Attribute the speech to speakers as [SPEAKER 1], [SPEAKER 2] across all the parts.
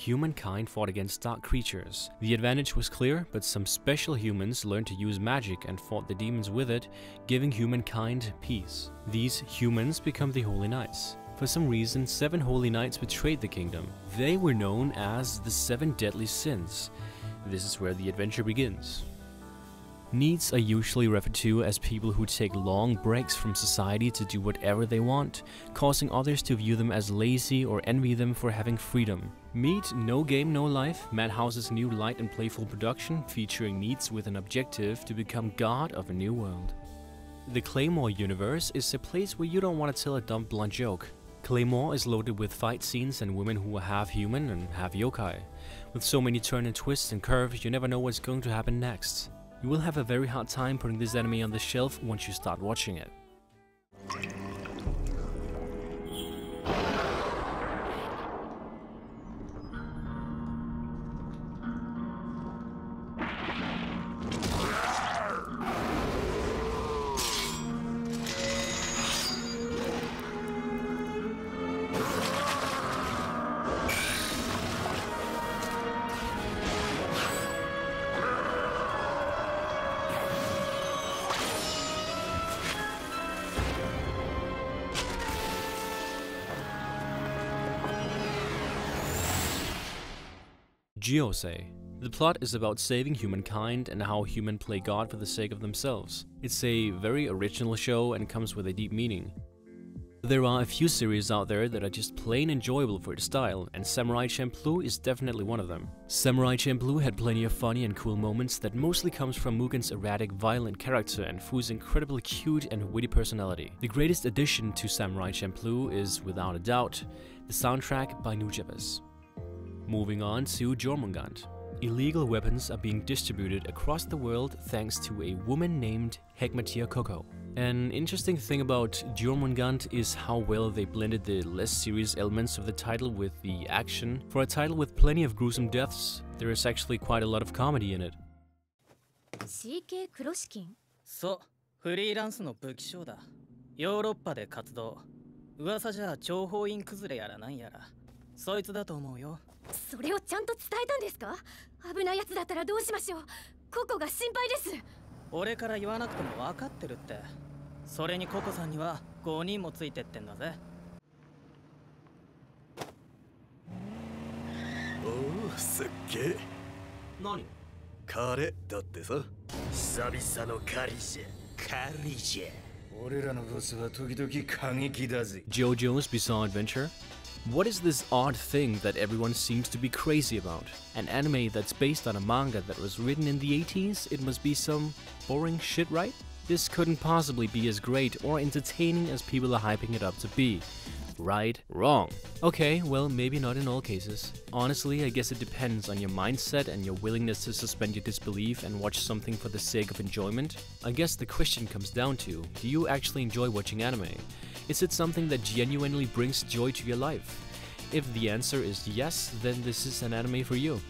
[SPEAKER 1] humankind fought against dark creatures. The advantage was clear, but some special humans learned to use magic and fought the demons with it, giving humankind peace. These humans become the Holy Knights. For some reason, 7 Holy Knights betrayed the kingdom. They were known as the 7 Deadly Sins. This is where the adventure begins. Neets are usually referred to as people who take long breaks from society to do whatever they want, causing others to view them as lazy or envy them for having freedom. Meet No Game No Life, Madhouse's new light and playful production featuring Neets with an objective to become god of a new world. The Claymore universe is a place where you don't want to tell a dumb blunt joke. Claymore is loaded with fight scenes and women who are half human and half yokai. With so many turns and twists and curves, you never know what's going to happen next. You will have a very hard time putting this anime on the shelf once you start watching it. Gyosei. The plot is about saving humankind and how humans play God for the sake of themselves. It's a very original show and comes with a deep meaning. There are a few series out there that are just plain enjoyable for its style, and Samurai Champloo is definitely one of them. Samurai Champloo had plenty of funny and cool moments that mostly comes from Mugen's erratic, violent character and Fu's incredibly cute and witty personality. The greatest addition to Samurai Champloo is, without a doubt, the soundtrack by Nujabes. Moving on to Jourmungand. Illegal weapons are being distributed across the world thanks to a woman named Hegmatia Coco. An interesting thing about Jourmungand is how well they blended the less serious elements of the title with the action. For a title with plenty of gruesome deaths, there is actually quite a lot of comedy in it.
[SPEAKER 2] CK 黒資金?
[SPEAKER 3] そう、フリーランスの武器商だ。ヨーロッパで活動。噂じゃ諜報員崩れやらなんやら。そいつだと思うよ。
[SPEAKER 2] それをちゃんと伝えたんですか？危ないやつだったらどうしましょう。ココが心配です。
[SPEAKER 3] 俺から言わなくても分かってるって。それにココさんには5人もついてってんだぜ。
[SPEAKER 4] おお、すっげえ。
[SPEAKER 1] 何？
[SPEAKER 4] 彼だってさ。
[SPEAKER 5] 久々の狩りじゃ。狩りじゃ。俺らのボスは時々過激だぜ。
[SPEAKER 1] JoJo's Bizarre Adventure? What is this odd thing that everyone seems to be crazy about? An anime that's based on a manga that was written in the 80s? It must be some boring shit, right? This couldn't possibly be as great or entertaining as people are hyping it up to be. Right? Wrong. Okay, well, maybe not in all cases. Honestly, I guess it depends on your mindset and your willingness to suspend your disbelief and watch something for the sake of enjoyment. I guess the question comes down to, do you actually enjoy watching anime? Is it something that genuinely brings joy to your life? If the answer is yes, then this is an anime for you.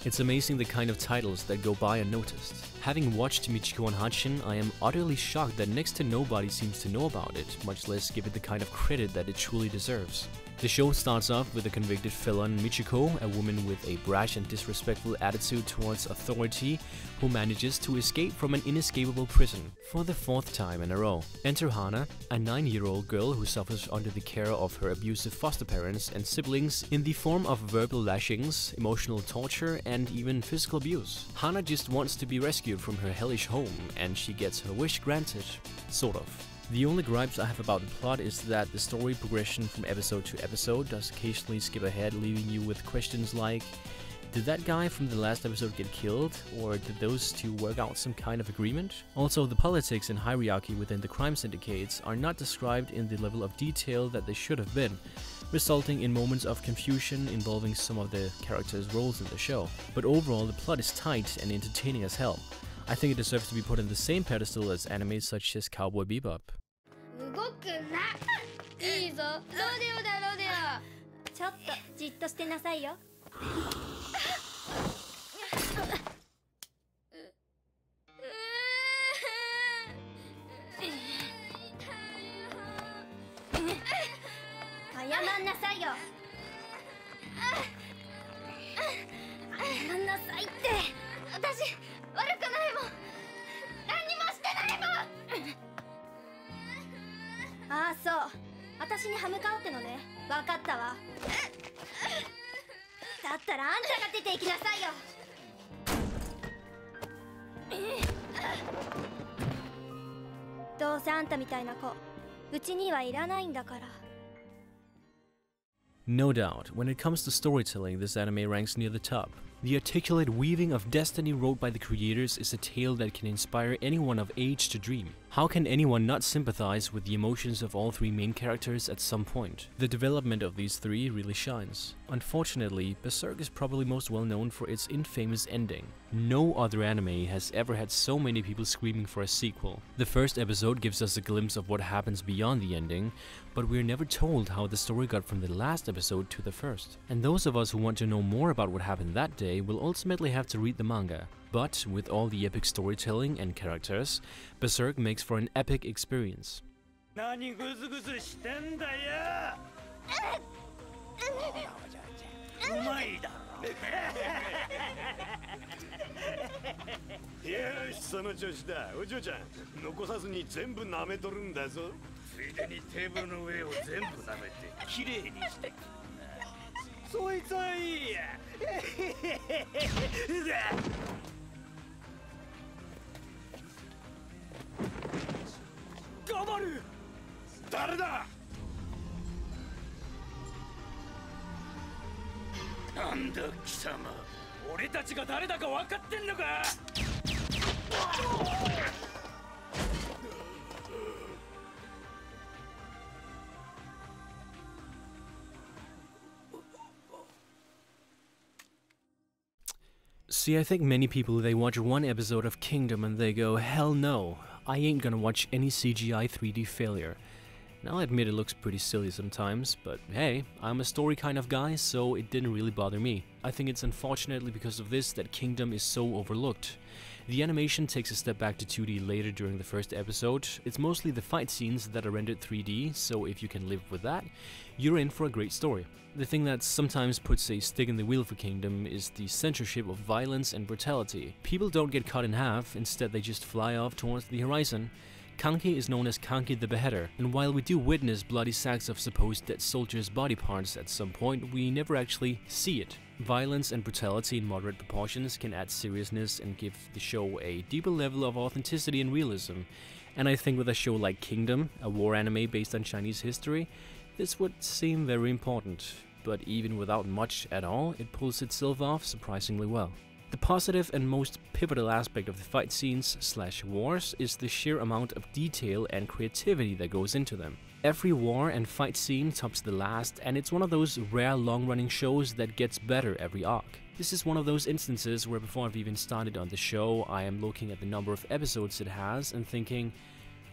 [SPEAKER 1] It's amazing the kind of titles that go by unnoticed. Having watched Michiko and Hatchin, I am utterly shocked that next to nobody seems to know about it, much less give it the kind of credit that it truly deserves. The show starts off with a convicted felon, Michiko, a woman with a brash and disrespectful attitude towards authority, who manages to escape from an inescapable prison for the 4th time in a row. Enter Hana, a 9-year-old girl who suffers under the care of her abusive foster parents and siblings in the form of verbal lashings, emotional torture, and even physical abuse. Hana just wants to be rescued from her hellish home, and she gets her wish granted. Sort of. The only gripes I have about the plot is that the story progression from episode to episode does occasionally skip ahead, leaving you with questions like, did that guy from the last episode get killed, or did those two work out some kind of agreement? Also, the politics and hierarchy within the crime syndicates are not described in the level of detail that they should have been, resulting in moments of confusion involving some of the characters' roles in the show. But overall, the plot is tight and entertaining as hell. I think it deserves to be put on the same pedestal as anime such as Cowboy Bebop.
[SPEAKER 2] 動くな。いいぞ。ロデオだロデオ。ちょっとじっとしてなさいよ。謝んなさいよ。さいって。私悪くないもん。何にもしてないもん。ああそう、私に歯向かうってのね。分かったわ。だったらあんたが出て行きなさいよ。どうせあんたみたいな子うちにはいらないんだから。
[SPEAKER 1] No doubt, when it comes to storytelling, this anime ranks near the top. The articulate weaving of destiny wrote by the creators is a tale that can inspire anyone of age to dream. How can anyone not sympathize with the emotions of all three main characters at some point? The development of these three really shines. Unfortunately, Berserk is probably most well known for its infamous ending. No other anime has ever had so many people screaming for a sequel. The first episode gives us a glimpse of what happens beyond the ending, but we're never told how the story got from the last episode to the first. And those of us who want to know more about what happened that day will ultimately have to read the manga. But with all the epic storytelling and characters, Berserk makes for an epic experience.
[SPEAKER 5] 何グズグズしてんだよ。うまいだろ。よし、その調子だ。お嬢ちゃん、残さずに全部舐めとるんだぞ。ついでにテーブルの上を全部舐めてきれいにしてくるな。そいつはいいや。頑張る。誰だ。なんだ貴様、俺たちが誰だか分かってんのか。
[SPEAKER 1] See, I think many people, they watch one episode of Kingdom and they go, hell no, I ain't gonna watch any CGI 3D failure. And I'll admit it looks pretty silly sometimes, but hey, I'm a story kind of guy, so it didn't really bother me. I think it's unfortunately because of this that Kingdom is so overlooked. The animation takes a step back to 2D later during the first episode. It's mostly the fight scenes that are rendered 3D, so if you can live with that, you're in for a great story. The thing that sometimes puts a stick in the wheel for Kingdom is the censorship of violence and brutality. People don't get cut in half, instead they just fly off towards the horizon. Kanki is known as Kanki the Beheader, and while we do witness bloody sacks of supposed dead soldiers' body parts at some point, we never actually see it. Violence and brutality in moderate proportions can add seriousness and give the show a deeper level of authenticity and realism, and I think with a show like Kingdom, a war anime based on Chinese history, this would seem very important, but even without much at all, it pulls itself off surprisingly well. The positive and most pivotal aspect of the fight scenes/wars is the sheer amount of detail and creativity that goes into them. Every war and fight scene tops the last, and it's one of those rare long-running shows that gets better every arc. This is one of those instances where before I've even started on the show, I am looking at the number of episodes it has and thinking,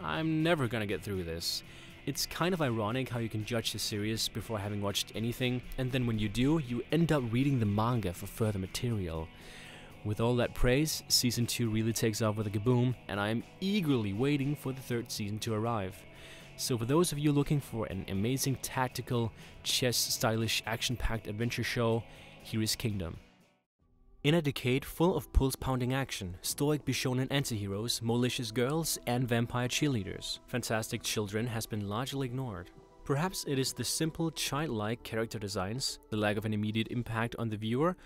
[SPEAKER 1] I'm never gonna get through this. It's kind of ironic how you can judge the series before having watched anything, and then when you do, you end up reading the manga for further material. With all that praise, Season 2 really takes off with a kaboom, and I am eagerly waiting for the third season to arrive. So for those of you looking for an amazing tactical, chess-stylish, action-packed adventure show, here is Kingdom. In a decade full of pulse-pounding action, stoic Bishonen antiheroes, malicious girls, and vampire cheerleaders, Fantastic Children has been largely ignored. Perhaps it is the simple, childlike character designs, the lack of an immediate impact on the viewer,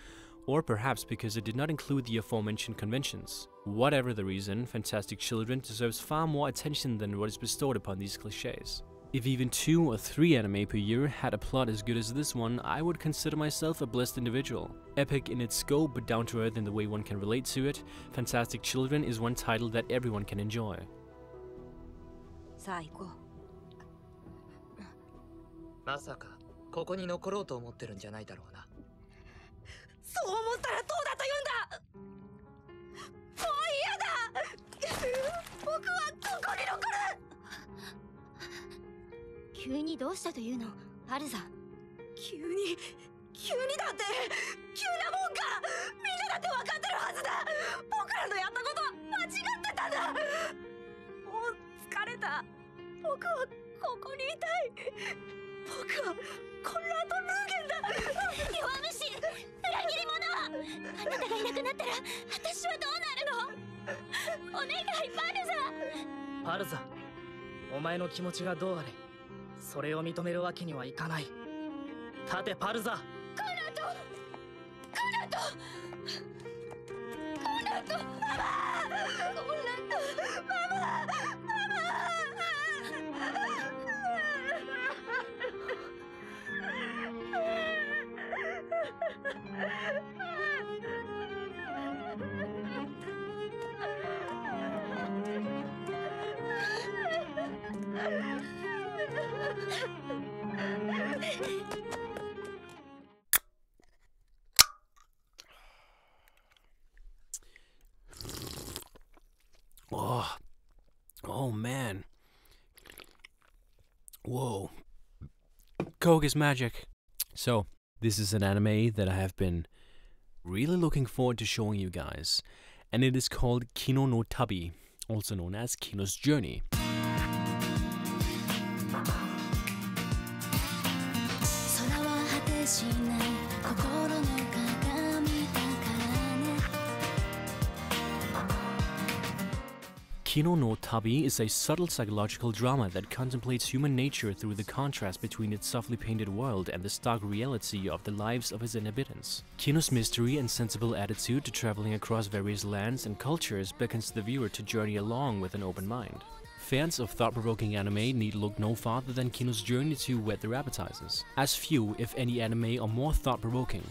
[SPEAKER 1] or perhaps because it did not include the aforementioned conventions. Whatever the reason, Fantastic Children deserves far more attention than what is bestowed upon these cliches. If even 2 or 3 anime per year had a plot as good as this one, I would consider myself a blessed individual. Epic in its scope but down to earth in the way one can relate to it, Fantastic Children is one title that everyone can enjoy.
[SPEAKER 2] さあ行こう。
[SPEAKER 6] まさかここに残ろうと思ってるんじゃないだろうな。
[SPEAKER 2] そう思ったらどうだと言うんだ。もう嫌だ。僕はここに残る。急にどうしたというの、アルザ。急にだって、急なもんか。みんなだって分かってるはずだ。僕らのやったことは間違ってたんだ。もう疲れた。僕はここにいたい。僕は混乱とルーゲンだ。弱虫、裏切り者。あなたがいなくなったら私はどうなるの？お願い、パルザ。
[SPEAKER 3] パルザ、お前の気持ちがどうあれそれを認めるわけにはいかない。立て、パルザ。
[SPEAKER 2] コナト、ママ、コナト、ママ。
[SPEAKER 1] Oh man. Whoa. Coke is magic. So, this is an anime that I have been really looking forward to showing you guys, and it is called Kino no Tabi, also known as Kino's Journey. Kino no Tabi is a subtle psychological drama that contemplates human nature through the contrast between its softly painted world and the stark reality of the lives of its inhabitants. Kino's mystery and sensible attitude to traveling across various lands and cultures beckons the viewer to journey along with an open mind. Fans of thought-provoking anime need look no farther than Kino's Journey to whet their appetizers, as few, if any, anime are more thought-provoking.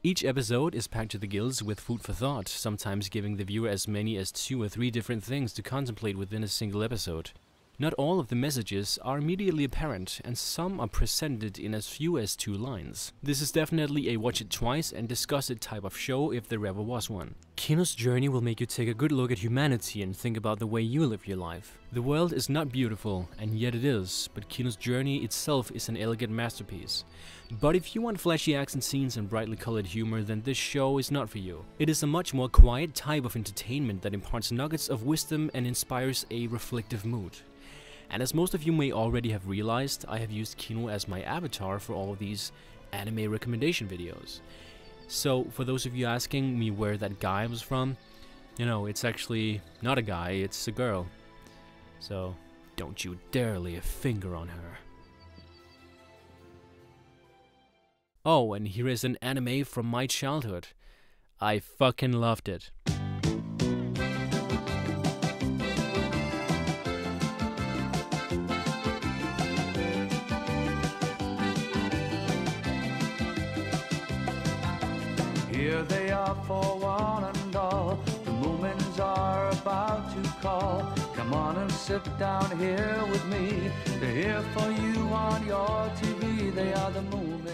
[SPEAKER 1] Each episode is packed to the gills with food for thought, sometimes giving the viewer as many as 2 or 3 different things to contemplate within a single episode. Not all of the messages are immediately apparent, and some are presented in as few as 2 lines. This is definitely a watch it twice and discuss it type of show if there ever was one. Kino's Journey will make you take a good look at humanity and think about the way you live your life. The world is not beautiful, and yet it is, but Kino's Journey itself is an elegant masterpiece. But if you want flashy action scenes and brightly colored humor, then this show is not for you. It is a much more quiet type of entertainment that imparts nuggets of wisdom and inspires a reflective mood. And as most of you may already have realized, I have used Kino as my avatar for all of these anime recommendation videos. So for those of you asking me where that guy was from, you know, it's actually not a guy, it's a girl. So don't you dare lay a finger on her. Oh, and here is an anime from my childhood. I fucking loved it.
[SPEAKER 7] Here they are for one and all. The Moomins are about to call. Come on and sit down here with me. They're here for you on your TV. They are the Moomins.